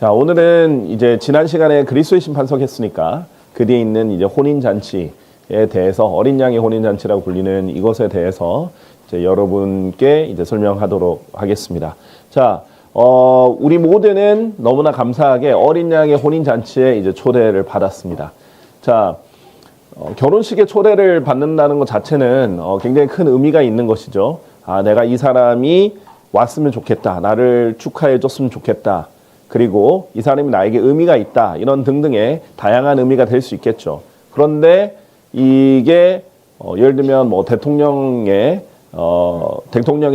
자, 오늘은 이제 지난 시간에 그리스도의 심판석 했으니까 그 뒤에 있는 이제 혼인잔치에 대해서 어린 양의 혼인잔치라고 불리는 이것에 대해서 이제 여러분께 이제 설명하도록 하겠습니다. 자, 우리 모두는 너무나 감사하게 어린 양의 혼인잔치에 이제 초대를 받았습니다. 자, 결혼식에 초대를 받는다는 것 자체는 굉장히 큰 의미가 있는 것이죠. 아, 내가 이 사람이 왔으면 좋겠다. 나를 축하해 줬으면 좋겠다. 그리고 이 사람이 나에게 의미가 있다. 이런 등등의 다양한 의미가 될 수 있겠죠. 그런데 이게 예를 들면 뭐 대통령의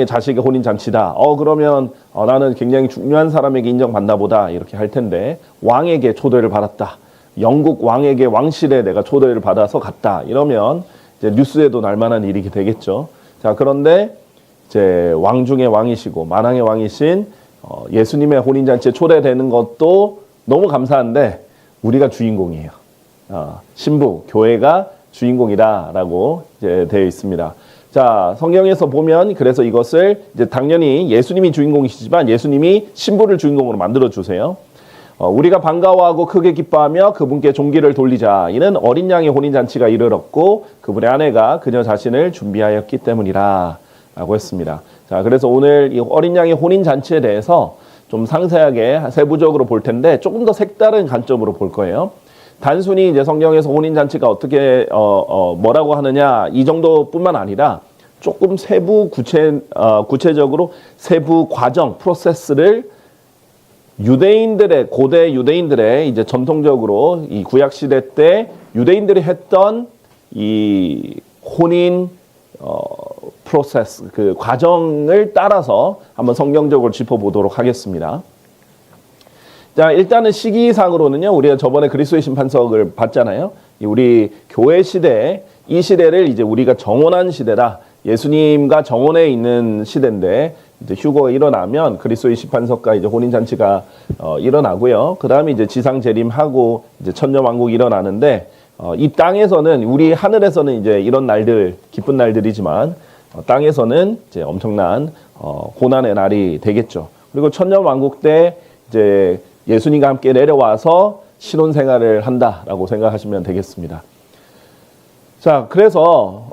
자식의 혼인잔치다. 그러면 나는 굉장히 중요한 사람에게 인정받나 보다. 이렇게 할 텐데 왕에게 초대를 받았다. 영국 왕에게 왕실에 내가 초대를 받아서 갔다. 이러면 이제 뉴스에도 날 만한 일이 되겠죠. 자, 그런데 이제 왕 중의 왕이시고 만왕의 왕이신 예수님의 혼인잔치에 초대되는 것도 너무 감사한데 우리가 주인공이에요. 신부, 교회가 주인공이다라고 이제 되어 있습니다. 자, 성경에서 보면 그래서 이것을 이제 당연히 예수님이 주인공이시지만 예수님이 신부를 주인공으로 만들어 주세요. 우리가 반가워하고 크게 기뻐하며 그분께 존귀를 돌리자. 이는 어린 양의 혼인잔치가 이르렀고 그분의 아내가 그녀 자신을 준비하였기 때문이라 라고 했습니다. 자, 그래서 오늘 이 어린 양의 혼인잔치에 대해서 좀 상세하게 세부적으로 볼 텐데 조금 더 색다른 관점으로 볼 거예요. 단순히 이제 성경에서 혼인잔치가 어떻게 뭐라고 하느냐 이 정도뿐만 아니라 조금 구체적으로 세부 과정 프로세스를 고대 유대인들의 이제 전통적으로 이 구약 시대 때 유대인들이 했던 이 혼인 프로세스 그 과정을 따라서 한번 성경적으로 짚어보도록 하겠습니다. 자, 일단은 시기상으로는요, 우리가 저번에 그리스도의 심판석을 봤잖아요. 우리 교회 시대, 이 시대를 이제 우리가 정혼한 시대다. 예수님과 정혼해 있는 시대인데, 이제 휴거가 일어나면 그리스도의 심판석과 이제 혼인잔치가 일어나고요. 그 다음에 이제 지상 재림하고 이제 천년왕국이 일어나는데, 이 땅에서는, 우리 하늘에서는 이제 이런 날들, 기쁜 날들이지만, 땅에서는 이제 엄청난 고난의 날이 되겠죠. 그리고 천년왕국 때 이제 예수님과 함께 내려와서 신혼생활을 한다라고 생각하시면 되겠습니다. 자, 그래서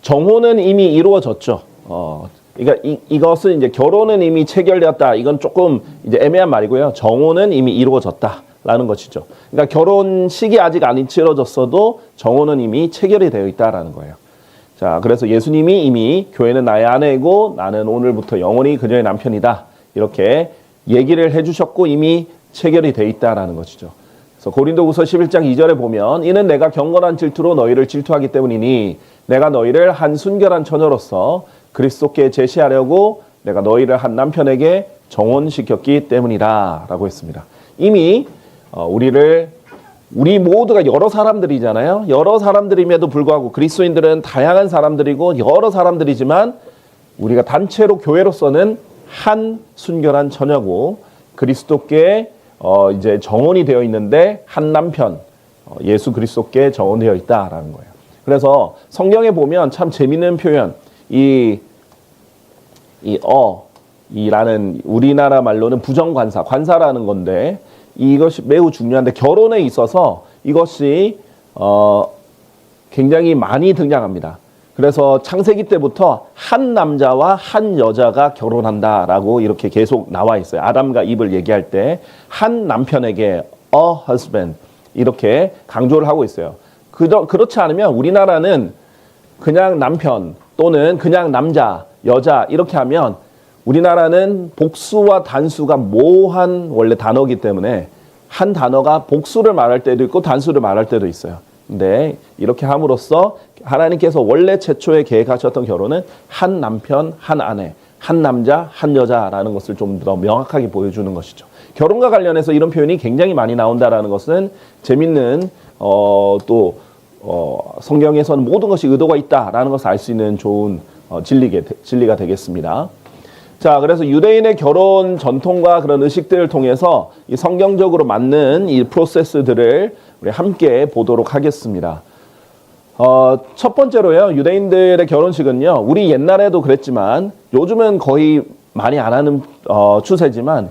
정혼은 이미 이루어졌죠. 그러니까 이것은 이제 결혼은 이미 체결되었다. 이건 조금 이제 애매한 말이고요. 정혼은 이미 이루어졌다라는 것이죠. 그러니까 결혼식이 아직 안 치러졌어도 정혼은 이미 체결이 되어 있다라는 거예요. 자, 그래서 예수님이 이미 교회는 나의 아내이고 나는 오늘부터 영원히 그녀의 남편이다. 이렇게 얘기를 해주셨고 이미 체결이 돼 있다라는 것이죠. 그래서 고린도후서 11장 2절에 보면 이는 내가 경건한 질투로 너희를 질투하기 때문이니 내가 너희를 한 순결한 처녀로서 그리스도께 제시하려고 내가 너희를 한 남편에게 정혼시켰기 때문이다 라고 했습니다. 이미 우리 모두가 여러 사람들이잖아요. 여러 사람들임에도 불구하고 그리스도인들은 다양한 사람들이고 여러 사람들이지만 우리가 단체로 교회로서는 한 순결한 처녀고 그리스도께 이제 정혼이 되어 있는데 한 남편 예수 그리스도께 정혼되어 있다라는 거예요. 그래서 성경에 보면 참 재밌는 표현 이라는 우리나라 말로는 부정관사, 관사라는 건데 이것이 매우 중요한데 결혼에 있어서 이것이 굉장히 많이 등장합니다. 그래서 창세기 때부터 한 남자와 한 여자가 결혼한다라고 이렇게 계속 나와 있어요. 아담과 이브를 얘기할 때 한 남편에게 a husband 이렇게 강조를 하고 있어요. 그렇지 않으면 우리나라는 그냥 남편 또는 그냥 남자, 여자 이렇게 하면 우리나라는 복수와 단수가 모호한 원래 단어이기 때문에 한 단어가 복수를 말할 때도 있고 단수를 말할 때도 있어요. 근데 이렇게 함으로써 하나님께서 원래 최초에 계획하셨던 결혼은 한 남편, 한 아내, 한 남자, 한 여자라는 것을 좀 더 명확하게 보여주는 것이죠. 결혼과 관련해서 이런 표현이 굉장히 많이 나온다라는 것은 재밌는 성경에서는 모든 것이 의도가 있다라는 것을 알 수 있는 좋은 진리가 되겠습니다. 자, 그래서 유대인의 결혼 전통과 그런 의식들을 통해서 이 성경적으로 맞는 이 프로세스들을 우리 함께 보도록 하겠습니다. 첫 번째로요, 유대인들의 결혼식은요, 우리 옛날에도 그랬지만 요즘은 거의 많이 안 하는 추세지만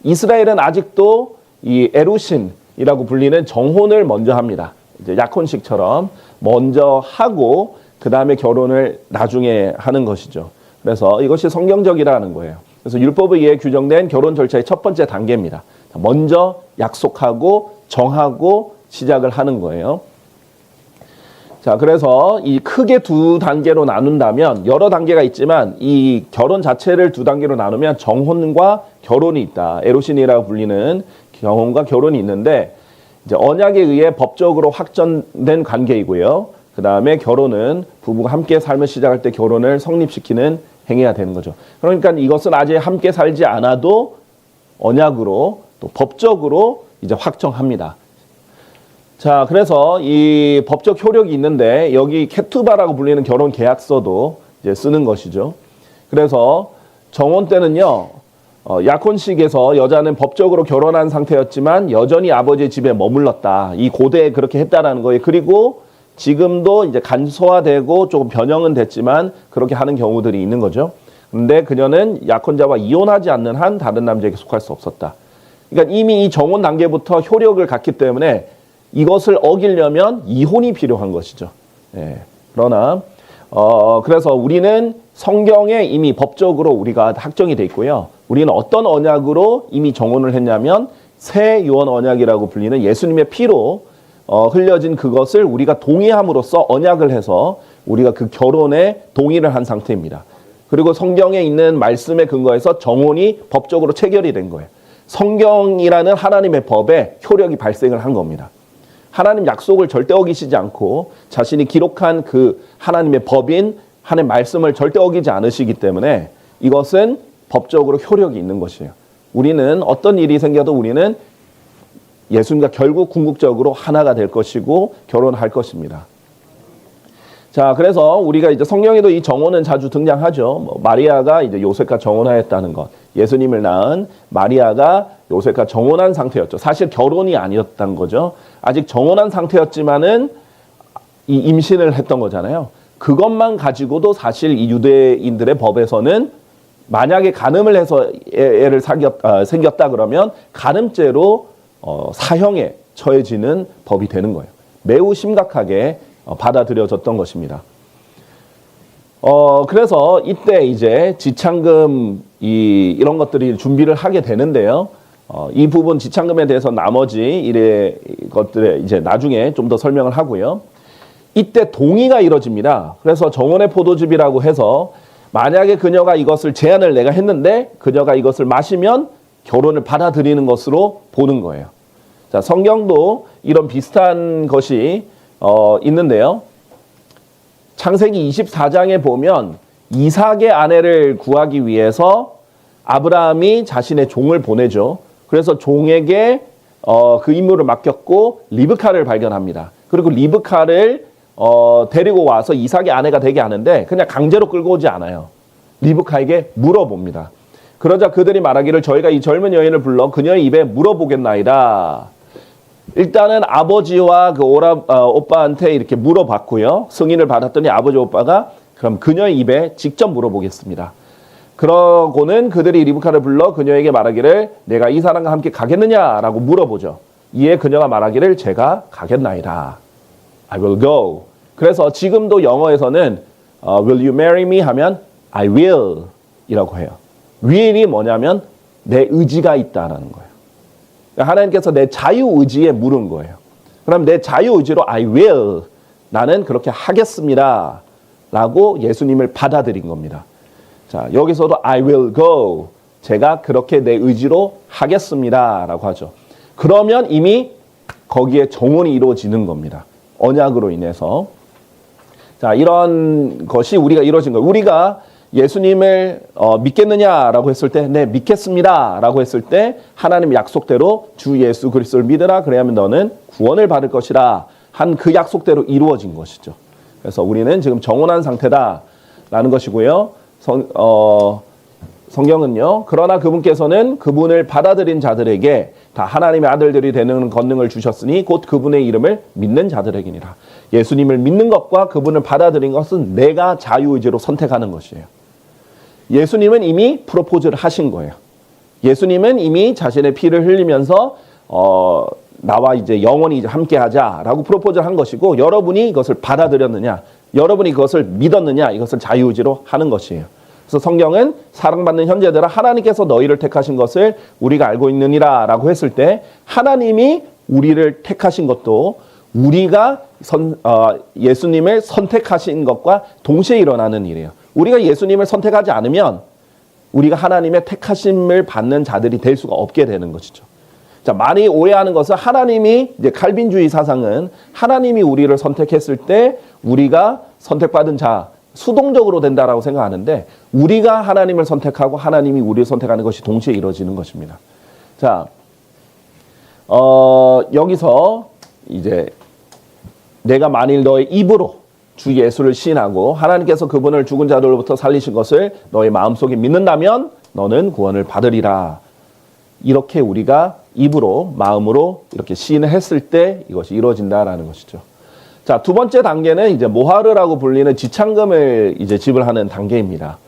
이스라엘은 아직도 이 에루신이라고 불리는 정혼을 먼저 합니다. 이제 약혼식처럼 먼저 하고 그 다음에 결혼을 나중에 하는 것이죠. 그래서 이것이 성경적이라는 거예요. 그래서 율법에 의해 규정된 결혼 절차의 첫 번째 단계입니다. 먼저 약속하고 정하고 시작을 하는 거예요. 자, 그래서 이 크게 두 단계로 나눈다면 여러 단계가 있지만 이 결혼 자체를 두 단계로 나누면 정혼과 결혼이 있다. 에로신이라고 불리는 정혼과 결혼이 있는데 이제 언약에 의해 법적으로 확정된 관계이고요. 그 다음에 결혼은 부부가 함께 삶을 시작할 때 결혼을 성립시키는 행위가 되는 거죠. 그러니까 이것은 아직 함께 살지 않아도 언약으로 또 법적으로 이제 확정합니다. 자, 그래서 이 법적 효력이 있는데 여기 케투바라고 불리는 결혼 계약서도 이제 쓰는 것이죠. 그래서 정혼 때는요, 약혼식에서 여자는 법적으로 결혼한 상태였지만 여전히 아버지의 집에 머물렀다. 이 고대에 그렇게 했다라는 거예요. 그리고 지금도 이제 간소화되고 조금 변형은 됐지만 그렇게 하는 경우들이 있는 거죠. 근데 그녀는 약혼자와 이혼하지 않는 한 다른 남자에게 속할 수 없었다. 그러니까 이미 이 정혼 단계부터 효력을 갖기 때문에 이것을 어기려면 이혼이 필요한 것이죠. 예. 그러나 그래서 우리는 성경에 이미 법적으로 우리가 확정이 돼 있고요. 우리는 어떤 언약으로 이미 정혼을 했냐면 새 유언 언약이라고 불리는 예수님의 피로 흘려진 그것을 우리가 동의함으로써 언약을 해서 우리가 그 결혼에 동의를 한 상태입니다. 그리고 성경에 있는 말씀에 근거해서 정혼이 법적으로 체결이 된 거예요. 성경이라는 하나님의 법에 효력이 발생을 한 겁니다. 하나님 약속을 절대 어기시지 않고 자신이 기록한 그 하나님의 법인 하나님의 말씀을 절대 어기지 않으시기 때문에 이것은 법적으로 효력이 있는 것이에요. 우리는 어떤 일이 생겨도 우리는 예수님과 결국 궁극적으로 하나가 될 것이고 결혼할 것입니다. 자, 그래서 우리가 이제 성경에도 이 정혼은 자주 등장하죠. 마리아가 이제 요셉과 정혼하였다는 것. 예수님을 낳은 마리아가 요셉과 정혼한 상태였죠. 사실 결혼이 아니었던 거죠. 아직 정혼한 상태였지만은 이 임신을 했던 거잖아요. 그것만 가지고도 사실 이 유대인들의 법에서는 만약에 간음을 해서 애를 생겼다 그러면 간음죄로 사형에 처해지는 법이 되는 거예요. 매우 심각하게 받아들여졌던 것입니다. 그래서 이때 이제 지참금 이런 것들이 준비를 하게 되는데요. 이 부분 지참금에 대해서 나머지 것들에 이제 나중에 좀 더 설명을 하고요. 이때 동의가 이루어집니다. 그래서 정혼의 포도즙이라고 해서 만약에 그녀가 이것을 제안을 내가 했는데 그녀가 이것을 마시면 결혼을 받아들이는 것으로 보는 거예요. 자, 성경도 이런 비슷한 것이 있는데요. 창세기 24장에 보면 이삭의 아내를 구하기 위해서 아브라함이 자신의 종을 보내죠. 그래서 종에게 그 임무를 맡겼고 리브카를 발견합니다. 그리고 리브카를 데리고 와서 이삭의 아내가 되게 하는데 그냥 강제로 끌고 오지 않아요. 리브카에게 물어봅니다. 그러자 그들이 말하기를 저희가 이 젊은 여인을 불러 그녀의 입에 물어보겠나이다. 일단은 아버지와 그 오빠한테 이렇게 물어봤고요. 승인을 받았더니 아버지 오빠가 그럼 그녀의 입에 직접 물어보겠습니다. 그러고는 그들이 리브카를 불러 그녀에게 말하기를 내가 이 사람과 함께 가겠느냐라고 물어보죠. 이에 그녀가 말하기를 제가 가겠나이다. I will go. 그래서 지금도 영어에서는 will you marry me 하면 I will 이라고 해요. will이 뭐냐면 내 의지가 있다라는 거예요. 하나님께서 내 자유의지에 물은 거예요. 그럼 내 자유의지로 I will 나는 그렇게 하겠습니다 라고 예수님을 받아들인 겁니다. 자, 여기서도 I will go 제가 그렇게 내 의지로 하겠습니다 라고 하죠. 그러면 이미 거기에 정혼이 이루어지는 겁니다. 언약으로 인해서. 자, 이런 것이 우리가 이루어진 거예요. 우리가 예수님을 믿겠느냐라고 했을 때 네, 믿겠습니다 라고 했을 때 하나님 약속대로 주 예수 그리스도를 믿으라 그래야만 너는 구원을 받을 것이라 한 그 약속대로 이루어진 것이죠. 그래서 우리는 지금 정혼한 상태다라는 것이고요. 성경은요. 그러나 그분께서는 그분을 받아들인 자들에게 다 하나님의 아들들이 되는 권능을 주셨으니 곧 그분의 이름을 믿는 자들에게니라. 예수님을 믿는 것과 그분을 받아들인 것은 내가 자유의지로 선택하는 것이에요. 예수님은 이미 프로포즈를 하신 거예요. 예수님은 이미 자신의 피를 흘리면서 나와 이제 영원히 함께하자라고 프로포즈를 한 것이고, 여러분이 이것을 받아들였느냐, 여러분이 그것을 믿었느냐, 이것을 자유의지로 하는 것이에요. 그래서 성경은 사랑받는 형제들아 하나님께서 너희를 택하신 것을 우리가 알고 있느니라 라고 했을 때, 하나님이 우리를 택하신 것도 우리가 예수님을 선택하신 것과 동시에 일어나는 일이에요. 우리가 예수님을 선택하지 않으면 우리가 하나님의 택하심을 받는 자들이 될 수가 없게 되는 것이죠. 자, 많이 오해하는 것은 하나님이, 이제 칼빈주의 사상은 하나님이 우리를 선택했을 때 우리가 선택받은 자, 수동적으로 된다라고 생각하는데, 우리가 하나님을 선택하고 하나님이 우리를 선택하는 것이 동시에 이루어지는 것입니다. 자, 여기서 이제 내가 만일 너의 입으로 주 예수를 시인하고 하나님께서 그분을 죽은 자들로부터 살리신 것을 너의 마음속에 믿는다면 너는 구원을 받으리라. 이렇게 우리가 입으로, 마음으로 이렇게 시인을 했을 때 이것이 이루어진다라는 것이죠. 자, 두 번째 단계는 이제 모하르라고 불리는 지참금을 이제 지불하는 단계입니다.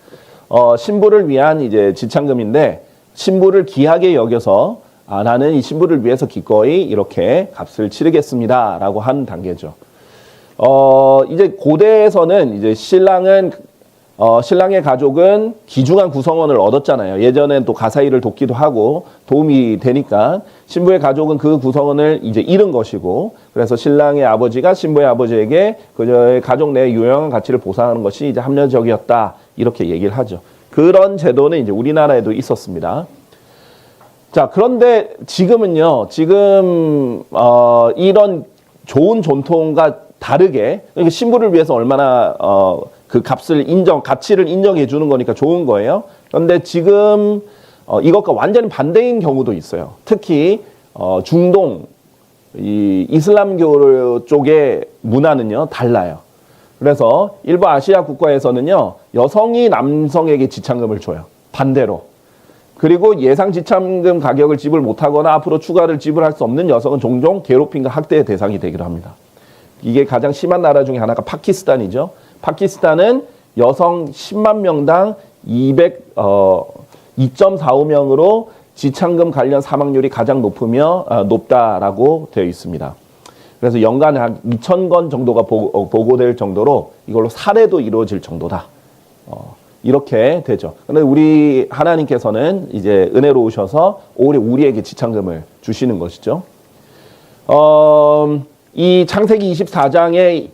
신부를 위한 이제 지참금인데, 신부를 귀하게 여겨서 나는 이 신부를 위해서 기꺼이 이렇게 값을 치르겠습니다라고 하는 단계죠. 이제 고대에서는 이제 신랑의 가족은 귀중한 구성원을 얻었잖아요. 예전엔 또 가사일을 돕기도 하고 도움이 되니까 신부의 가족은 그 구성원을 이제 잃은 것이고, 그래서 신랑의 아버지가 신부의 아버지에게 그녀의 가족 내의 유용한 가치를 보상하는 것이 이제 합리적이었다, 이렇게 얘기를 하죠. 그런 제도는 이제 우리나라에도 있었습니다. 자, 그런데 지금은요, 이런 좋은 전통과 다르게, 그러니까 신부를 위해서 얼마나 그 가치를 인정해 주는 거니까 좋은 거예요. 그런데 지금 이것과 완전히 반대인 경우도 있어요. 특히 중동, 이 이슬람교 쪽의 문화는요, 달라요. 그래서 일부 아시아 국가에서는요, 여성이 남성에게 지참금을 줘요. 반대로. 그리고 예상 지참금 가격을 지불 못하거나 앞으로 추가를 지불할 수 없는 여성은 종종 괴롭힘과 학대의 대상이 되기도 합니다. 이게 가장 심한 나라 중에 하나가 파키스탄이죠. 파키스탄은 여성 10만 명당 2.45명으로 지참금 관련 사망률이 가장 높다라고 되어 있습니다. 그래서 연간 한 2,000건 정도가 보고될 정도로 이걸로 살해도 이루어질 정도다. 이렇게 되죠. 근데 우리 하나님께서는 이제 은혜로우셔서 오히려 우리에게 지참금을 주시는 것이죠. 이 창세기 24장에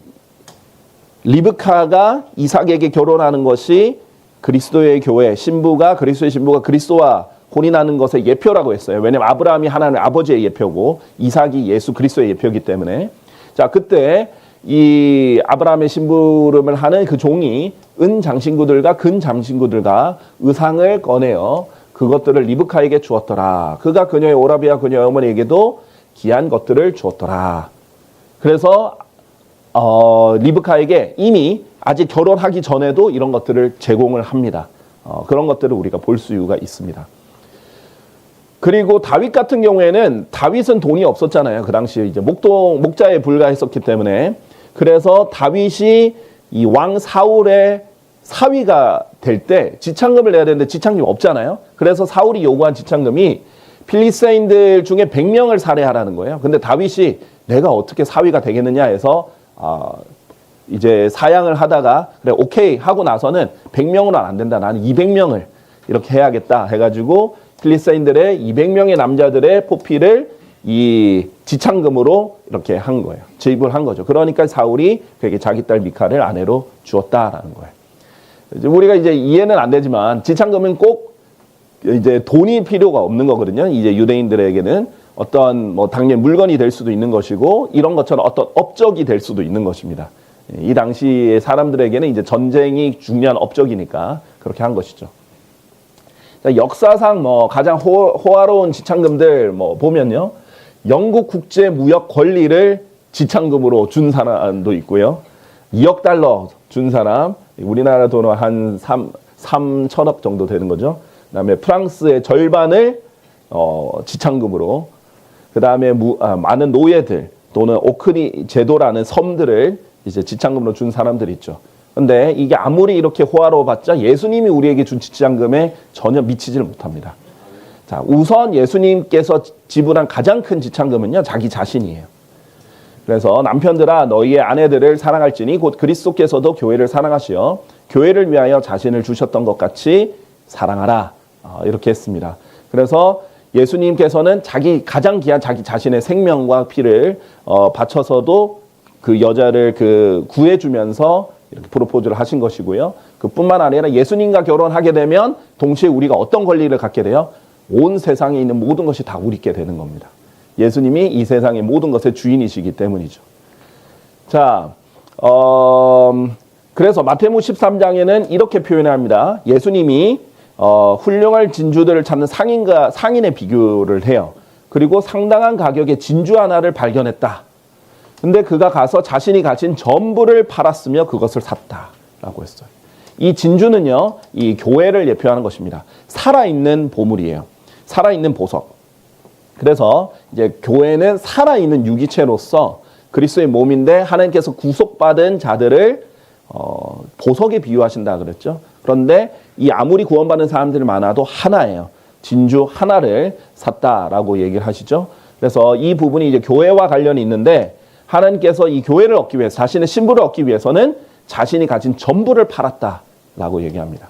리브카가 이삭에게 결혼하는 것이 그리스도의 교회, 그리스도의 신부가 그리스도와 혼인하는 것의 예표라고 했어요. 왜냐하면 아브라함이 하나님의 아버지의 예표고 이삭이 예수 그리스도의 예표이기 때문에. 자, 그때 이 아브라함의 심부름을 하는 그 종이 은 장신구들과 근 장신구들과 의상을 꺼내어 그것들을 리브카에게 주었더라. 그가 그녀의 오라비와 그녀의 어머니에게도 귀한 것들을 주었더라. 그래서 리브카에게 이미 아직 결혼하기 전에도 이런 것들을 제공을 합니다. 그런 것들을 우리가 볼 수가 있습니다. 그리고 다윗 같은 경우에는, 다윗은 돈이 없었잖아요. 그 당시에 이제 목자에 불과했었기 때문에. 그래서 다윗이 이 왕 사울의 사위가 될 때 지참금을 내야 되는데 지참금이 없잖아요. 그래서 사울이 요구한 지참금이 필리스타인들 중에 100명을 살해하라는 거예요. 근데 다윗이 내가 어떻게 사위가 되겠느냐 해서 이제 사양을 하다가 그래 오케이 하고 나서는 100명으로는 안 된다. 나는 200명을 이렇게 해야겠다 해가지고 필리스타인들의 200명의 남자들의 포피를 이 지참금으로 이렇게 한 거예요. 지불한 거죠. 그러니까 사울이 그에게 자기 딸 미카를 아내로 주었다라는 거예요. 우리가 이제 이해는 안 되지만 지참금은 꼭 이제 돈이 필요가 없는 거거든요. 이제 유대인들에게는 어떤 당연히 물건이 될 수도 있는 것이고 이런 것처럼 어떤 업적이 될 수도 있는 것입니다. 이 당시 사람들에게는 이제 전쟁이 중요한 업적이니까 그렇게 한 것이죠. 자, 역사상 가장 호화로운 지참금들 보면요. 영국 국제 무역 권리를 지참금으로 준 사람도 있고요. 2억 달러 준 사람, 우리나라 돈으로 한 3천억 정도 되는 거죠. 그다음에 프랑스의 절반을 지참금으로, 그다음에 많은 노예들 또는 오크리 제도라는 섬들을 이제 지참금으로 준 사람들이 있죠. 근데 이게 아무리 이렇게 호화로워봤자 예수님이 우리에게 준 지참금에 전혀 미치지를 못합니다. 자, 우선 예수님께서 지불한 가장 큰 지참금은요, 자기 자신이에요. 그래서 남편들아 너희의 아내들을 사랑할지니 곧 그리스도께서도 교회를 사랑하시어 교회를 위하여 자신을 주셨던 것 같이 사랑하라. 이렇게 했습니다. 그래서 예수님께서는 자기 가장 귀한 자기 자신의 생명과 피를 바쳐서도 그 여자를 구해주면서 이렇게 프로포즈를 하신 것이고요. 그뿐만 아니라 예수님과 결혼하게 되면 동시에 우리가 어떤 권리를 갖게 돼요? 온 세상에 있는 모든 것이 다 우리께 되는 겁니다. 예수님이 이 세상의 모든 것의 주인이시기 때문이죠. 자, 그래서 마태복음 13장에는 이렇게 표현합니다. 예수님이 훌륭할 진주들을 찾는 상인의 비교를 해요. 그리고 상당한 가격의 진주 하나를 발견했다. 근데 그가 가서 자신이 가진 전부를 팔았으며 그것을 샀다라고 했어요. 이 진주는요, 이 교회를 예표하는 것입니다. 살아있는 보물이에요. 살아있는 보석. 그래서 이제 교회는 살아있는 유기체로서 그리스도의 몸인데 하나님께서 구속받은 자들을 보석에 비유하신다 그랬죠. 그런데 이 아무리 구원받는 사람들이 많아도 하나예요. 진주 하나를 샀다라고 얘기를 하시죠. 그래서 이 부분이 이제 교회와 관련이 있는데 하나님께서 이 교회를 얻기 위해서 자신의 신부를 얻기 위해서는 자신이 가진 전부를 팔았다라고 얘기합니다.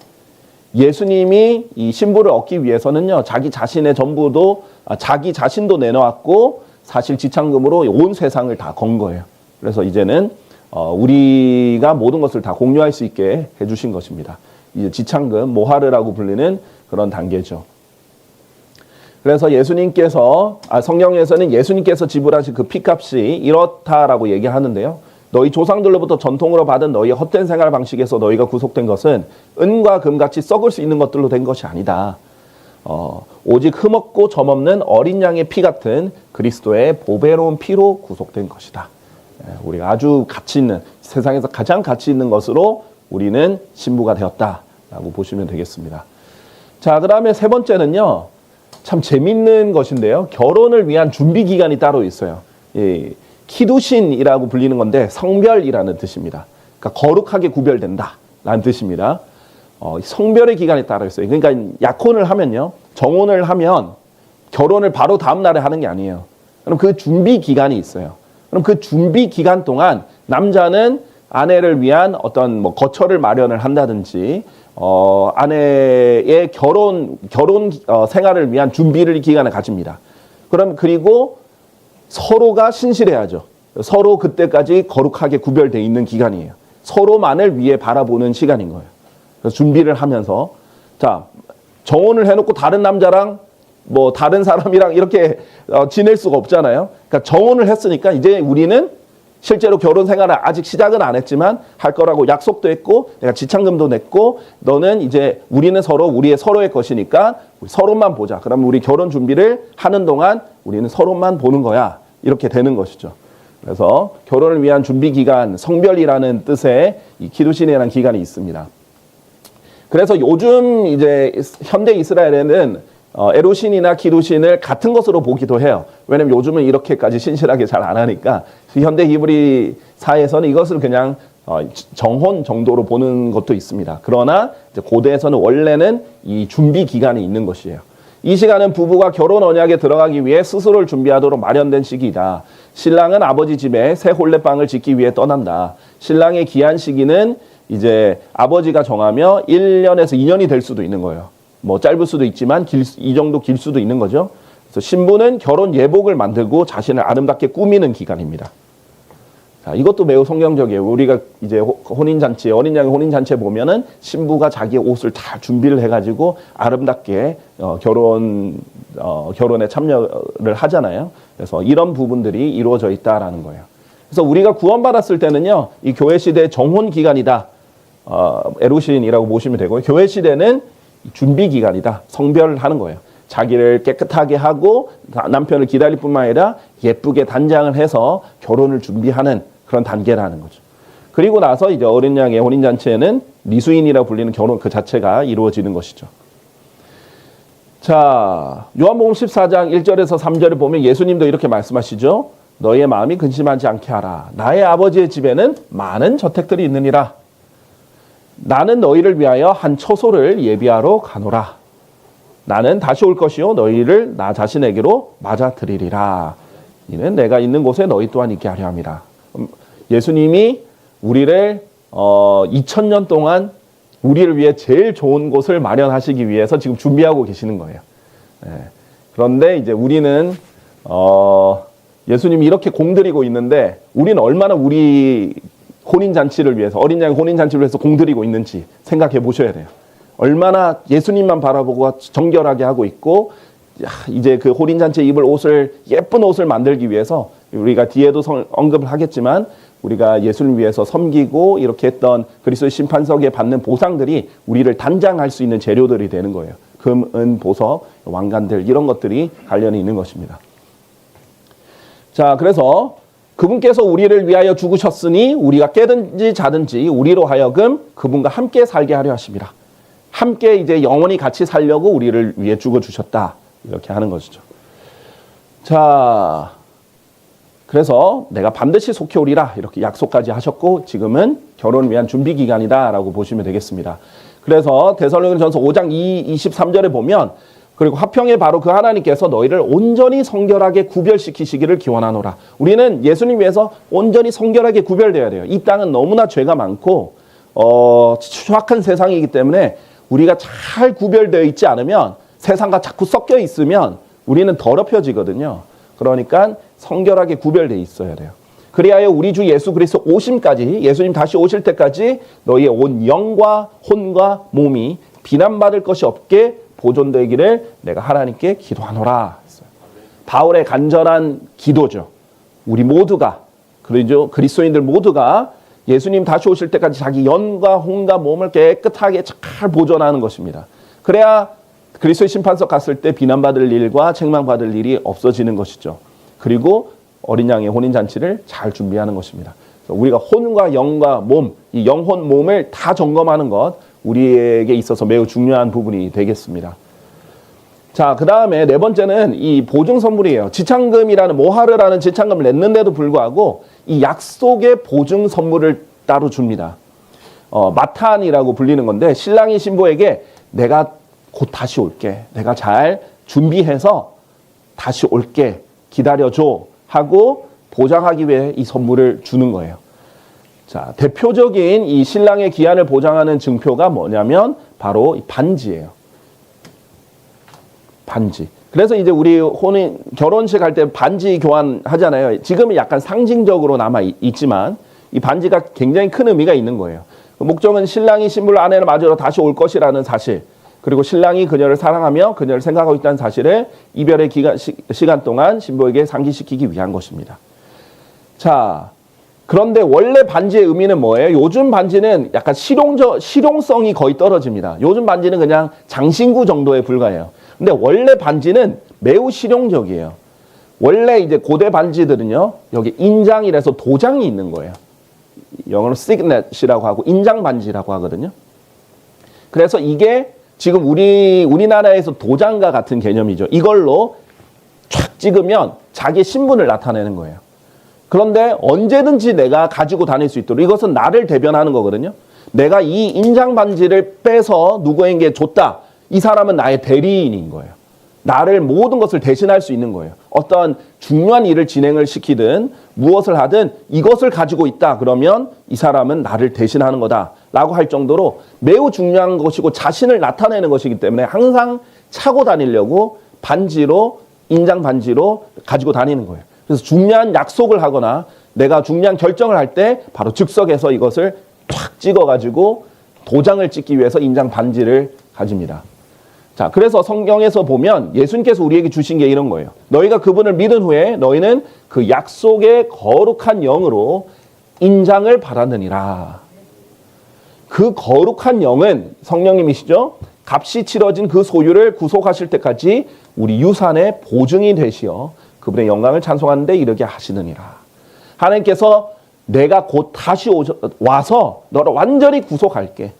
예수님이 이 신부를 얻기 위해서는요, 자기 자신의 전부도 자기 자신도 내놓았고 사실 지참금으로 온 세상을 다 건 거예요. 그래서 이제는 우리가 모든 것을 다 공유할 수 있게 해주신 것입니다. 이제 지참금, 모하르라고 불리는 그런 단계죠. 그래서 성경에서는 예수님께서 지불하신 그 피값이 이렇다라고 얘기하는데요. 너희 조상들로부터 전통으로 받은 너희의 헛된 생활 방식에서 너희가 구속된 것은 은과 금같이 썩을 수 있는 것들로 된 것이 아니다. 오직 흠없고 점없는 어린 양의 피 같은 그리스도의 보배로운 피로 구속된 것이다. 우리가 아주 가치 있는, 세상에서 가장 가치 있는 것으로 우리는 신부가 되었다라고 보시면 되겠습니다. 자, 그 다음에 세 번째는요, 참 재밌는 것인데요. 결혼을 위한 준비 기간이 따로 있어요. 키두신이라고 불리는 건데 성별이라는 뜻입니다. 그러니까 거룩하게 구별된다라는 뜻입니다. 성별의 기간이 따로 있어요. 그러니까 약혼을 하면요, 정혼을 하면 결혼을 바로 다음 날에 하는 게 아니에요. 그럼 그 준비 기간이 있어요. 그럼 그 준비 기간 동안 남자는 아내를 위한 어떤 거처를 마련을 한다든지 아내의 결혼 생활을 위한 준비를 기간을 가집니다. 그리고 서로가 신실해야죠. 서로 그때까지 거룩하게 구별되어 있는 기간이에요. 서로만을 위해 바라보는 시간인 거예요. 그래서 준비를 하면서, 자, 정혼을 해놓고 다른 남자랑 다른 사람이랑 이렇게 지낼 수가 없잖아요. 그러니까 정혼을 했으니까 이제 우리는 실제로 결혼 생활을 아직 시작은 안 했지만 할 거라고 약속도 했고 내가 지참금도 냈고 너는 이제 우리는 서로의 것이니까 서로만 보자. 그러면 우리 결혼 준비를 하는 동안 우리는 서로만 보는 거야. 이렇게 되는 것이죠. 그래서 결혼을 위한 준비 기간, 성별이라는 뜻의 이 키두신이라는 기간이 있습니다. 그래서 요즘 이제 현대 이스라엘에는 에루신이나 키두신을 같은 것으로 보기도 해요. 왜냐면 요즘은 이렇게까지 신실하게 잘 안 하니까 현대 히브리 사회에서는 이것을 그냥 정혼 정도로 보는 것도 있습니다. 그러나 이제 고대에서는 원래는 이 준비 기간이 있는 것이에요. 이 시간은 부부가 결혼 언약에 들어가기 위해 스스로를 준비하도록 마련된 시기이다. 신랑은 아버지 집에 새 혼례방을 짓기 위해 떠난다. 신랑의 기한 시기는 이제 아버지가 정하며 1년에서 2년이 될 수도 있는 거예요. 짧을 수도 있지만 이 정도 길 수도 있는 거죠. 그래서 신부는 결혼 예복을 만들고 자신을 아름답게 꾸미는 기간입니다. 자, 이것도 매우 성경적이에요. 우리가 이제 혼인잔치, 어린 양의 혼인잔치에 보면은 신부가 자기의 옷을 다 준비를 해가지고 아름답게 결혼에 참여를 하잖아요. 그래서 이런 부분들이 이루어져 있다라는 거예요. 그래서 우리가 구원받았을 때는요, 이 교회 시대의 정혼 기간이다. 에루신이라고 보시면 되고요. 교회 시대는 준비 기간이다. 성별하는 거예요. 자기를 깨끗하게 하고 남편을 기다릴 뿐만 아니라 예쁘게 단장을 해서 결혼을 준비하는 그런 단계라는 거죠. 그리고 나서 이제 어린 양의 혼인잔치에는 리수인이라고 불리는 결혼 그 자체가 이루어지는 것이죠. 자, 요한복음 14장 1절에서 3절을 보면 예수님도 이렇게 말씀하시죠. 너희의 마음이 근심하지 않게 하라. 나의 아버지의 집에는 많은 저택들이 있느니라. 나는 너희를 위하여 한 처소를 예비하러 가노라. 나는 다시 올 것이요 너희를 나 자신에게로 맞아들이리라. 이는 내가 있는 곳에 너희 또한 있게 하려 함이라. 예수님이 우리를 2000년 동안 우리를 위해 제일 좋은 곳을 마련하시기 위해서 지금 준비하고 계시는 거예요. 그런데 이제 우리는 예수님이 이렇게 공들이고 있는데 우리는 얼마나 우리 혼인잔치를 위해서, 어린 양 혼인잔치를 위해서 공들이고 있는지 생각해 보셔야 돼요. 얼마나 예수님만 바라보고 정결하게 하고 있고, 이제 그 혼인잔치에 입을 옷을, 예쁜 옷을 만들기 위해서 우리가 뒤에도 언급을 하겠지만 우리가 예수를 위해서 섬기고 이렇게 했던 그리스도의 심판석에 받는 보상들이 우리를 단장할 수 있는 재료들이 되는 거예요. 금, 은, 보석, 왕관들 이런 것들이 관련이 있는 것입니다. 자, 그래서 그분께서 우리를 위하여 죽으셨으니 우리가 깨든지 자든지 우리로 하여금 그분과 함께 살게 하려 하십니다. 함께 이제 영원히 같이 살려고 우리를 위해 죽어주셨다. 이렇게 하는 것이죠. 자, 그래서 내가 반드시 속해 오리라 이렇게 약속까지 하셨고 지금은 결혼을 위한 준비 기간이다 라고 보시면 되겠습니다. 그래서 데살로니가전서 5장 23절에 보면 그리고 화평에 바로 그 하나님께서 너희를 온전히 성결하게 구별시키시기를 기원하노라. 우리는 예수님 위해서 온전히 성결하게 구별되어야 돼요. 이 땅은 너무나 죄가 많고 추악한 세상이기 때문에 우리가 잘 구별되어 있지 않으면 세상과 자꾸 섞여 있으면 우리는 더럽혀지거든요. 그러니까 성결하게 구별되어 있어야 돼요. 그리하여 우리 주 예수 그리스도 오심까지, 예수님 다시 오실 때까지 너희의 온 영과 혼과 몸이 비난받을 것이 없게 보존되기를 내가 하나님께 기도하노라 했어요. 바울의 간절한 기도죠. 우리 모두가, 그리고 그리스도인들 모두가 예수님 다시 오실 때까지 자기 영과 혼과 몸을 깨끗하게 잘 보존하는 것입니다. 그래야 그리스도의 심판석 갔을 때 비난받을 일과 책망받을 일이 없어지는 것이죠. 그리고 어린 양의 혼인잔치를 잘 준비하는 것입니다. 우리가 혼과 영과 몸, 이 영혼 몸을 다 점검하는 것, 우리에게 있어서 매우 중요한 부분이 되겠습니다. 자, 그 다음에 네 번째는 이 보증 선물이에요. 지창금이라는, 모하르라는 지창금을 냈는데도 불구하고 이 약속의 보증 선물을 따로 줍니다. 마탄이라고 불리는 건데, 신랑이 신부에게 내가 곧 다시 올게, 내가 잘 준비해서 다시 올게, 기다려줘 하고 보장하기 위해 이 선물을 주는 거예요. 자, 대표적인 이 신랑의 기한을 보장하는 증표가 뭐냐면 바로 이 반지예요. 반지. 그래서 이제 우리 결혼식 할 때 반지 교환하잖아요. 지금은 약간 상징적으로 남아 있지만 이 반지가 굉장히 큰 의미가 있는 거예요. 목적은 신랑이 신부를 아내를 맞으러 다시 올 것이라는 사실, 그리고 신랑이 그녀를 사랑하며 그녀를 생각하고 있다는 사실을 이별의 시간 동안 신부에게 상기시키기 위한 것입니다. 자, 그런데 원래 반지의 의미는 뭐예요? 요즘 반지는 약간 실용성이 거의 떨어집니다. 요즘 반지는 그냥 장신구 정도에 불과해요. 근데 원래 반지는 매우 실용적이에요. 원래 이제 고대 반지들은요, 여기 인장이라서 도장이 있는 거예요. 영어로 시그넷이라고 하고 인장 반지라고 하거든요. 그래서 이게 지금 우리나라에서 도장과 같은 개념이죠. 이걸로 촥 찍으면 자기 신분을 나타내는 거예요. 그런데 언제든지 내가 가지고 다닐 수 있도록, 이것은 나를 대변하는 거거든요. 내가 이 인장 반지를 빼서 누구에게 줬다. 이 사람은 나의 대리인인 거예요. 나를 모든 것을 대신할 수 있는 거예요. 어떤 중요한 일을 진행을 시키든 무엇을 하든 이것을 가지고 있다. 그러면 이 사람은 나를 대신하는 거다. 라고 할 정도로 매우 중요한 것이고 자신을 나타내는 것이기 때문에 항상 차고 다니려고 반지로, 인장 반지로 가지고 다니는 거예요. 그래서 중요한 약속을 하거나 내가 중요한 결정을 할 때 바로 즉석에서 이것을 탁 찍어가지고 도장을 찍기 위해서 인장 반지를 가집니다. 자, 그래서 성경에서 보면 예수님께서 우리에게 주신 게 이런 거예요. 너희가 그분을 믿은 후에 너희는 그 약속의 거룩한 영으로 인장을 받았느니라. 그 거룩한 영은 성령님이시죠. 값이 치러진 그 소유를 구속하실 때까지 우리 유산의 보증이 되시어 그분의 영광을 찬송하는 데 이르게 하시느니라. 하나님께서 내가 곧 다시 와서 너를 완전히 구속할게.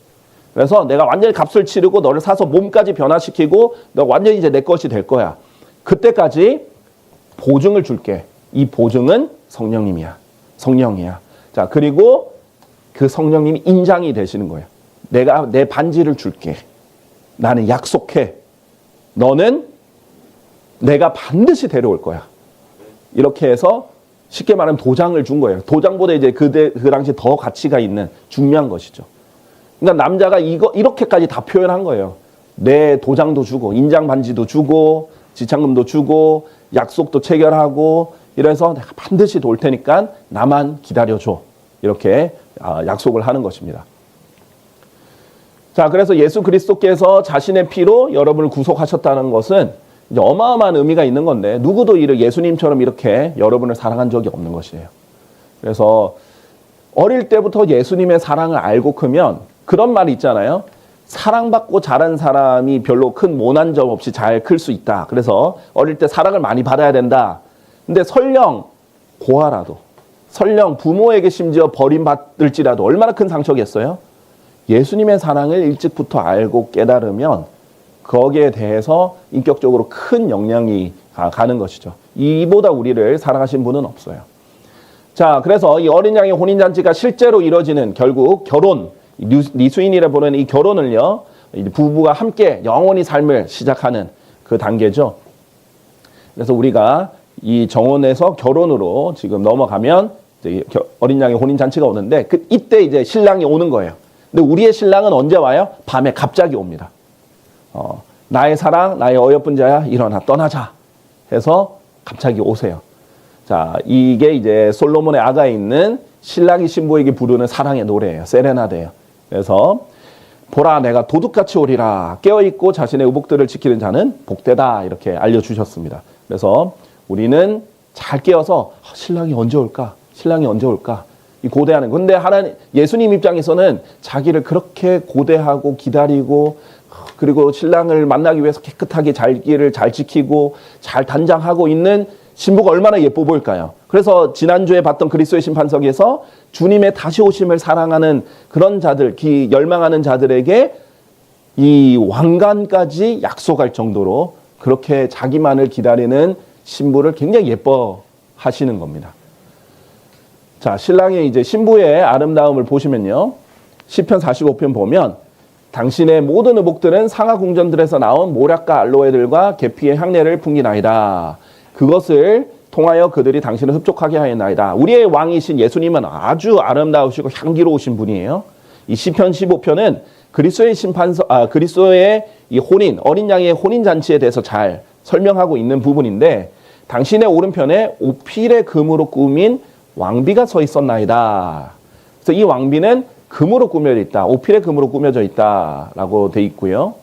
그래서 내가 완전히 값을 치르고 너를 사서 몸까지 변화시키고 너 완전히 이제 내 것이 될 거야. 그때까지 보증을 줄게. 이 보증은 성령님이야. 성령이야. 자, 그리고 그 성령님이 인장이 되시는 거예요. 내가 내 반지를 줄게. 나는 약속해. 너는 내가 반드시 데려올 거야. 이렇게 해서 쉽게 말하면 도장을 준 거예요. 도장보다 이제 그 당시 더 가치가 있는 중요한 것이죠. 그러니까 남자가 이렇게까지 다 표현한 거예요. 내 도장도 주고, 인장 반지도 주고, 지참금도 주고, 약속도 체결하고, 이래서 내가 반드시 올 테니까 나만 기다려줘. 이렇게 약속을 하는 것입니다. 자, 그래서 예수 그리스도께서 자신의 피로 여러분을 구속하셨다는 것은 이제 어마어마한 의미가 있는 건데, 누구도 예수님처럼 이렇게 여러분을 사랑한 적이 없는 것이에요. 그래서 어릴 때부터 예수님의 사랑을 알고 크면 그런 말이 있잖아요. 사랑받고 자란 사람이 별로 큰 모난 점 없이 잘 클 수 있다. 그래서 어릴 때 사랑을 많이 받아야 된다. 근데 설령 고아라도, 설령 부모에게 심지어 버림받을지라도 얼마나 큰 상처겠어요? 예수님의 사랑을 일찍부터 알고 깨달으면 거기에 대해서 인격적으로 큰 영향이 가는 것이죠. 이보다 우리를 사랑하신 분은 없어요. 자, 그래서 이 어린 양의 혼인잔치가 실제로 이루어지는 결국 결혼, 리수인이라 부르는 이 결혼을요, 부부가 함께 영원히 삶을 시작하는 그 단계죠. 그래서 우리가 이 정혼에서 결혼으로 지금 넘어가면 이제 어린 양의 혼인잔치가 오는데 이때 이제 신랑이 오는 거예요. 근데 우리의 신랑은 언제 와요? 밤에 갑자기 옵니다. 나의 사랑, 나의 어여쁜 자야, 일어나 떠나자 해서 갑자기 오세요. 자, 이게 이제 솔로몬의 아가에 있는 신랑이 신부에게 부르는 사랑의 노래예요. 세레나데예요. 그래서 보라, 내가 도둑같이 오리라. 깨어있고 자신의 의복들을 지키는 자는 복되다. 이렇게 알려주셨습니다. 그래서 우리는 잘 깨어서 신랑이 언제 올까? 신랑이 언제 올까? 이 고대하는. 근데 하나님, 예수님 입장에서는 자기를 그렇게 고대하고 기다리고 그리고 신랑을 만나기 위해서 깨끗하게 길을 잘 지키고 잘 단장하고 있는 신부가 얼마나 예뻐 보일까요? 그래서 지난주에 봤던 그리스도의 심판석에서 주님의 다시 오심을 사랑하는 그런 자들, 열망하는 자들에게 이 왕관까지 약속할 정도로 그렇게 자기만을 기다리는 신부를 굉장히 예뻐하시는 겁니다. 자, 신랑의 이제 신부의 아름다움을 보시면요. 시편 45편 보면 당신의 모든 의복들은 상하 궁전들에서 나온 모략과 알로에들과 계피의 향내를 풍기나이다. 그것을 통하여 그들이 당신을 흡족하게 하였나이다. 우리의 왕이신 예수님은 아주 아름다우시고 향기로우신 분이에요. 이 시편 15편은 그리스도의 이 혼인, 어린 양의 혼인 잔치에 대해서 잘 설명하고 있는 부분인데 당신의 오른편에 오필의 금으로 꾸민 왕비가 서 있었나이다. 그래서 이 왕비는 금으로 꾸며져 있다. 오필의 금으로 꾸며져 있다라고 돼 있고요.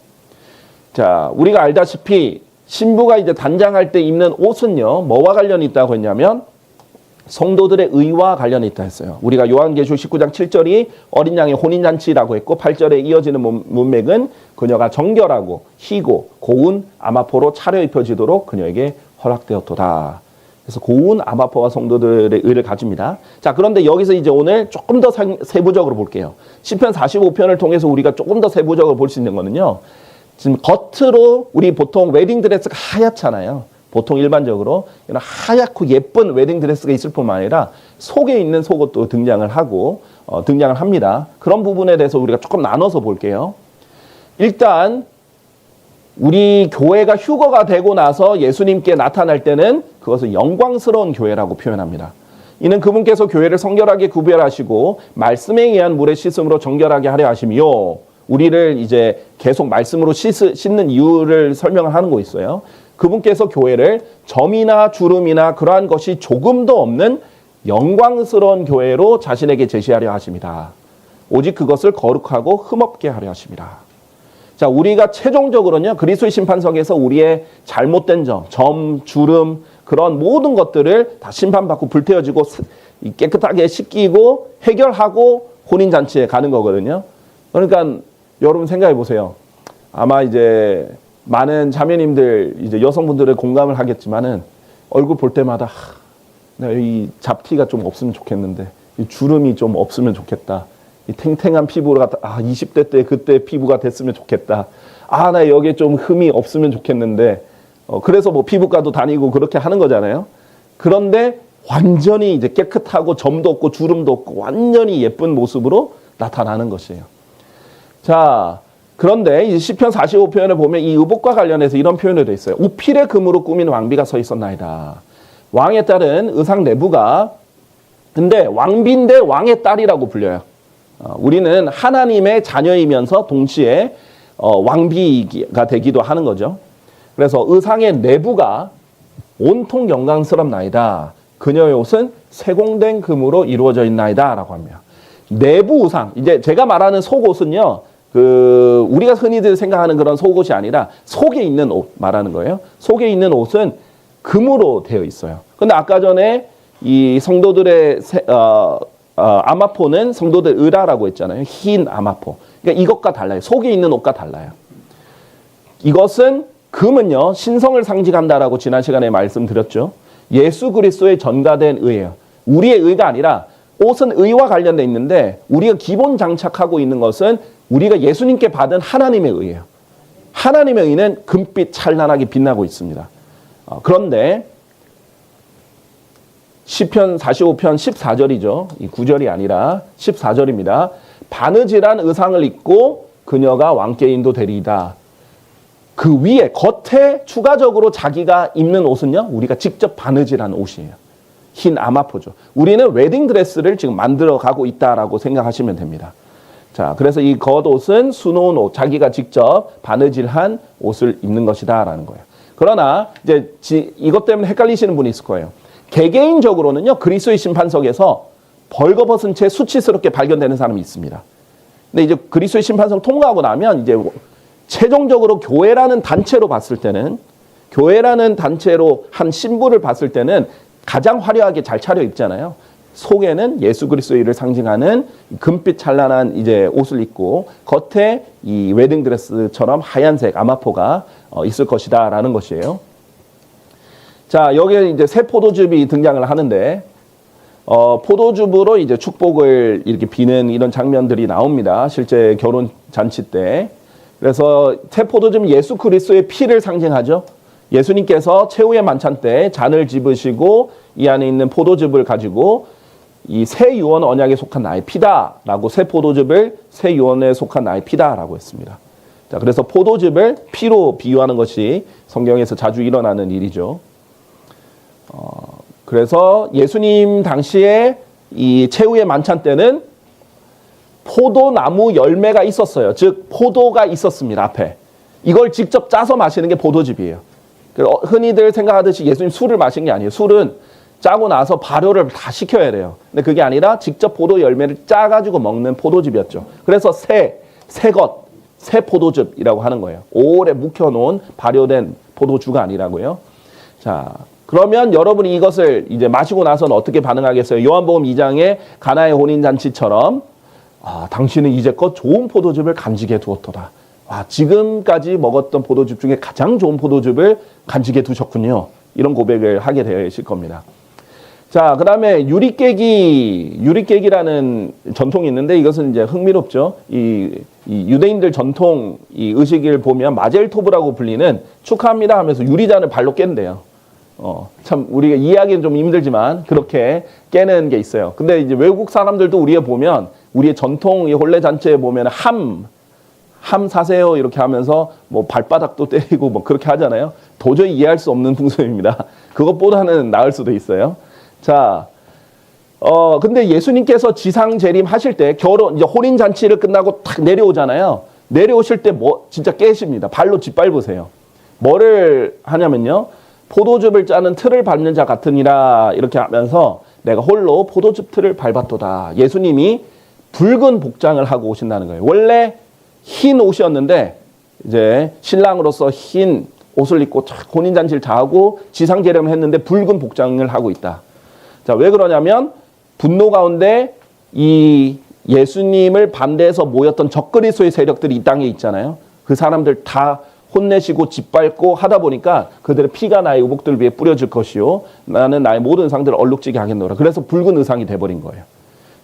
자, 우리가 알다시피 신부가 이제 단장할 때 입는 옷은요, 뭐와 관련이 있다고 했냐면 성도들의 의와 관련이 있다 했어요. 우리가 요한계시록 19장 7절이 어린 양의 혼인잔치라고 했고 8절에 이어지는 문맥은 그녀가 정결하고 희고 고운 아마포로 차려입혀지도록 그녀에게 허락되었도다. 그래서 고운 아마포와 성도들의 의를 가집니다. 자, 그런데 여기서 이제 오늘 조금 더 세부적으로 볼게요. 시편 45편을 통해서 우리가 조금 더 세부적으로 볼 수 있는 거는요. 지금 겉으로 우리 보통 웨딩드레스가 하얗잖아요. 보통 일반적으로 이런 하얗고 예쁜 웨딩드레스가 있을 뿐만 아니라 속에 있는 속옷도 등장을 합니다. 그런 부분에 대해서 우리가 조금 나눠서 볼게요. 일단 우리 교회가 휴거가 되고 나서 예수님께 나타날 때는 그것을 영광스러운 교회라고 표현합니다. 이는 그분께서 교회를 성결하게 구별하시고 말씀에 의한 물의 씻음으로 정결하게 하려 하심이요. 우리를 이제 계속 말씀으로 씻는 이유를 설명을 하는 거 있어요. 그분께서 교회를 점이나 주름이나 그러한 것이 조금도 없는 영광스러운 교회로 자신에게 제시하려 하십니다. 오직 그것을 거룩하고 흠없게 하려 하십니다. 자, 우리가 최종적으로는요, 그리스도의 심판석에서 우리의 잘못된 점, 주름, 그런 모든 것들을 다 심판받고 불태워지고 깨끗하게 씻기고 해결하고 혼인잔치에 가는 거거든요. 그러니까 여러분 생각해 보세요. 아마 이제 많은 자매님들, 이제 여성분들의 공감을 하겠지만은 얼굴 볼 때마다 이 잡티가 좀 없으면 좋겠는데, 이 주름이 좀 없으면 좋겠다. 이 탱탱한 피부가 20대 때 그때 피부가 됐으면 좋겠다. 나 여기에 좀 흠이 없으면 좋겠는데, 그래서 뭐 피부과도 다니고 그렇게 하는 거잖아요. 그런데 완전히 이제 깨끗하고 점도 없고 주름도 없고 완전히 예쁜 모습으로 나타나는 것이에요. 자, 그런데 이 시편 45편에 보면 이 의복과 관련해서 이런 표현이 되어 있어요. 우필의 금으로 꾸민 왕비가 서 있었나이다. 왕에 따른 의상 내부가 근데 왕비인데 왕의 딸이라고 불려요. 우리는 하나님의 자녀이면서 동시에 왕비가 되기도 하는 거죠. 그래서 의상의 내부가 온통 영광스럽나이다. 그녀의 옷은 세공된 금으로 이루어져 있나이다 라고 합니다. 내부 의상, 이제 제가 말하는 속옷은요, 우리가 흔히들 생각하는 그런 속옷이 아니라 속에 있는 옷 말하는 거예요. 속에 있는 옷은 금으로 되어 있어요. 근데 아까 전에 이 성도들의 아마포는 성도들 의라라고 했잖아요. 흰 아마포. 그러니까 이것과 달라요. 속에 있는 옷과 달라요. 이것은 금은요, 신성을 상징한다라고 지난 시간에 말씀드렸죠. 예수 그리스도의 전가된 의예요. 우리의 의가 아니라 옷은 의와 관련돼 있는데 우리가 기본 장착하고 있는 것은 우리가 예수님께 받은 하나님의 의예요. 하나님의 의는 금빛 찬란하게 빛나고 있습니다. 그런데 시편 45편 14절이죠. 이 9절이 아니라 14절입니다. 바느질한 의상을 입고 그녀가 왕께 인도되리이다. 그 위에 겉에 추가적으로 자기가 입는 옷은요, 우리가 직접 바느질한 옷이에요. 흰 아마포죠. 우리는 웨딩 드레스를 지금 만들어 가고 있다라고 생각하시면 됩니다. 자, 그래서 이 겉옷은 수놓은 옷, 자기가 직접 바느질한 옷을 입는 것이다라는 거예요. 그러나 이제 이것 때문에 헷갈리시는 분이 있을 거예요. 개개인적으로는요, 그리스도의 심판석에서 벌거벗은 채 수치스럽게 발견되는 사람이 있습니다. 근데 이제 그리스도의 심판석 통과하고 나면 이제 최종적으로 교회라는 단체로 봤을 때는, 교회라는 단체로 한 신부를 봤을 때는 가장 화려하게 잘 차려입잖아요. 속에는 예수 그리스도의 일을 상징하는 금빛 찬란한 이제 옷을 입고 겉에 이 웨딩 드레스처럼 하얀색 아마포가 있을 것이다라는 것이에요. 자, 여기에 이제 새 포도즙이 등장을 하는데 포도즙으로 이제 축복을 이렇게 비는 이런 장면들이 나옵니다. 실제 결혼 잔치 때. 그래서 새 포도즙은 예수 그리스도의 피를 상징하죠. 예수님께서 최후의 만찬 때 잔을 집으시고 이 안에 있는 포도즙을 가지고 이 새 유언 언약에 속한 나의 피다라고 새 포도즙을 새 유언에 속한 나의 피다라고 했습니다. 자, 그래서 포도즙을 피로 비유하는 것이 성경에서 자주 일어나는 일이죠. 그래서 예수님 당시에 이 최후의 만찬 때는 포도나무 열매가 있었어요. 즉 포도가 있었습니다. 앞에. 이걸 직접 짜서 마시는 게 포도즙이에요. 흔히들 생각하듯이 예수님 술을 마신 게 아니에요. 술은 짜고 나서 발효를 다 시켜야 돼요. 근데 그게 아니라 직접 포도 열매를 짜가지고 먹는 포도즙이었죠. 그래서 새 포도즙이라고 하는 거예요. 오래 묵혀놓은 발효된 포도주가 아니라고요. 자, 그러면 여러분이 이것을 이제 마시고 나서는 어떻게 반응하겠어요? 요한복음 2장의 가나의 혼인잔치처럼 당신은 이제껏 좋은 포도즙을 간직해 두었도다. 지금까지 먹었던 포도즙 중에 가장 좋은 포도즙을 간직해 두셨군요. 이런 고백을 하게 되실 겁니다. 자, 그 다음에 유리깨기라는 전통이 있는데 이것은 이제 흥미롭죠. 이 유대인들 전통 이 의식을 보면 마젤토브라고 불리는 축하합니다 하면서 유리잔을 발로 깬대요. 참 우리가 이해하기는 좀 힘들지만 그렇게 깨는 게 있어요. 근데 이제 외국 사람들도 우리가 보면 우리의 전통 혼례 잔치에 보면 함 사세요 이렇게 하면서 뭐 발바닥도 때리고 뭐 그렇게 하잖아요. 도저히 이해할 수 없는 풍습입니다. 그것보다는 나을 수도 있어요. 자, 근데 예수님께서 지상 재림 하실 때 이제 혼인 잔치를 끝나고 탁 내려오잖아요. 내려오실 때 진짜 깨십니다. 발로 짓밟으세요. 뭐를 하냐면요. 포도즙을 짜는 틀을 밟는 자 같으니라 이렇게 하면서 내가 홀로 포도즙 틀을 밟았도다. 예수님이 붉은 복장을 하고 오신다는 거예요. 원래 흰 옷이었는데 이제 신랑으로서 흰 옷을 입고 혼인잔치를 다 하고 지상재림을 했는데 붉은 복장을 하고 있다. 자, 왜 그러냐면 분노 가운데 이 예수님을 반대해서 모였던 적그리스도의 세력들이 이 땅에 있잖아요. 그 사람들 다 혼내시고 짓밟고 하다 보니까 그들의 피가 나의 의복들 위에 뿌려질 것이요 나는 나의 모든 상들을 얼룩지게 하겠노라. 그래서 붉은 의상이 돼버린 거예요.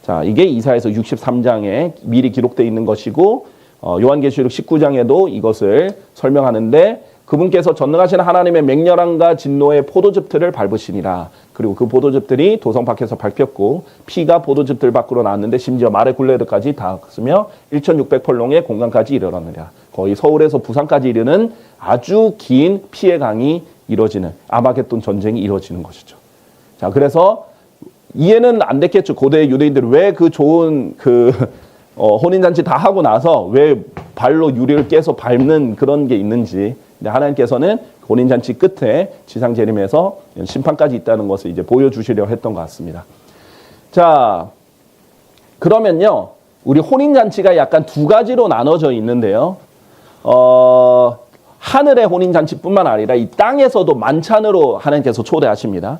자, 이게 이사야서 63장에 미리 기록되어 있는 것이고 요한계시록 19장에도 이것을 설명하는데 그분께서 전능하신 하나님의 맹렬함과 진노의 포도즙들을 밟으시니라. 그리고 그 포도즙들이 도성 밖에서 밟혔고 피가 포도즙들 밖으로 나왔는데 심지어 말의 굴레들까지 닿았으며 1600펄롱의 공간까지 이르렀느냐. 거의 서울에서 부산까지 이르는 아주 긴 피해 강이 이루어지는 아마겟돈 전쟁이 이루어지는 것이죠. 자, 그래서 이해는 안 됐겠죠. 고대 유대인들이 왜 그 좋은 혼인잔치 다 하고 나서 왜 발로 유리를 깨서 밟는 그런 게 있는지. 근데 하나님께서는 혼인잔치 끝에 지상 재림에서 심판까지 있다는 것을 이제 보여주시려 했던 것 같습니다. 자, 그러면요, 우리 혼인잔치가 약간 두 가지로 나눠져 있는데요. 하늘의 혼인잔치뿐만 아니라 이 땅에서도 만찬으로 하나님께서 초대하십니다.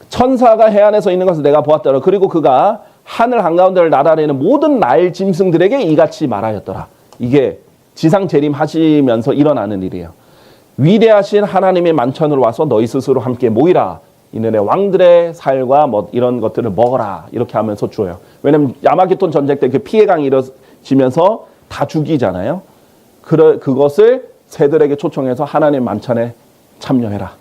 천사가 해안에서 있는 것을 내가 보았더라. 그리고 그가 하늘 한가운데를 나다리는 모든 날 짐승들에게 이같이 말하였더라. 이게 지상 재림하시면서 일어나는 일이에요. 위대하신 하나님의 만찬으로 와서 너희 스스로 함께 모이라. 이는 왕들의 살과 뭐 이런 것들을 먹어라. 이렇게 하면서 주어요. 왜냐하면 야마기톤 전쟁 때 그 피해강이 이루어지면서 다 죽이잖아요. 그것을 새들에게 초청해서 하나님 만찬에 참여해라.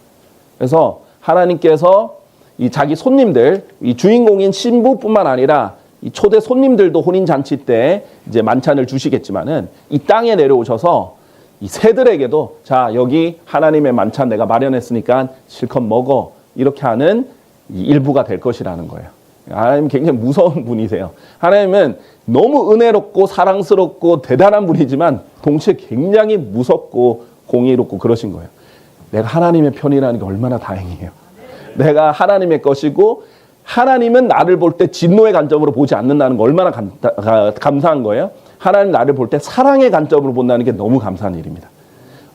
그래서 하나님께서 이 자기 손님들, 이 주인공인 신부뿐만 아니라 이 초대 손님들도 혼인 잔치 때 이제 만찬을 주시겠지만은 이 땅에 내려오셔서 이 새들에게도 자, 여기 하나님의 만찬 내가 마련했으니까 실컷 먹어. 이렇게 하는 이 일부가 될 것이라는 거예요. 하나님 굉장히 무서운 분이세요. 하나님은 너무 은혜롭고 사랑스럽고 대단한 분이지만 동시에 굉장히 무섭고 공의롭고 그러신 거예요. 내가 하나님의 편이라는 게 얼마나 다행이에요. 내가 하나님의 것이고 하나님은 나를 볼 때 진노의 관점으로 보지 않는다는 거 얼마나 감사한 거예요. 하나님 나를 볼 때 사랑의 관점으로 본다는 게 너무 감사한 일입니다.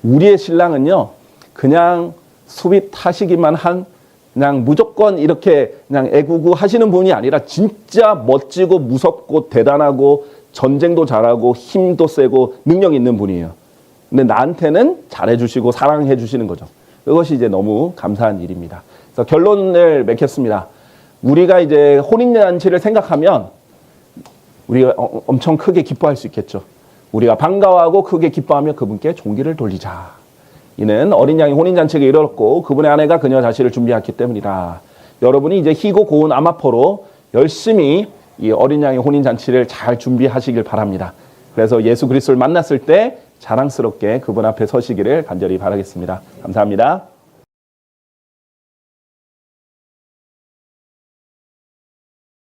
우리의 신랑은요, 그냥 수비 타시기만 한 그냥 무조건 이렇게 그냥 애구구 하시는 분이 아니라 진짜 멋지고 무섭고 대단하고 전쟁도 잘하고 힘도 세고 능력 있는 분이에요. 근데 나한테는 잘해주시고 사랑해주시는 거죠. 그것이 이제 너무 감사한 일입니다. 그래서 결론을 맺겠습니다. 우리가 이제 혼인잔치를 생각하면 우리가 엄청 크게 기뻐할 수 있겠죠. 우리가 반가워하고 크게 기뻐하며 그분께 종기를 돌리자. 이는 어린 양의 혼인잔치가 이르렀고 그분의 아내가 그녀 자신을 준비했기 때문이다. 여러분이 이제 희고 고운 아마포로 열심히 이 어린 양의 혼인잔치를 잘 준비하시길 바랍니다. 그래서 예수 그리스도를 만났을 때 자랑스럽게 그분 앞에 서시기를 간절히 바라겠습니다. 감사합니다.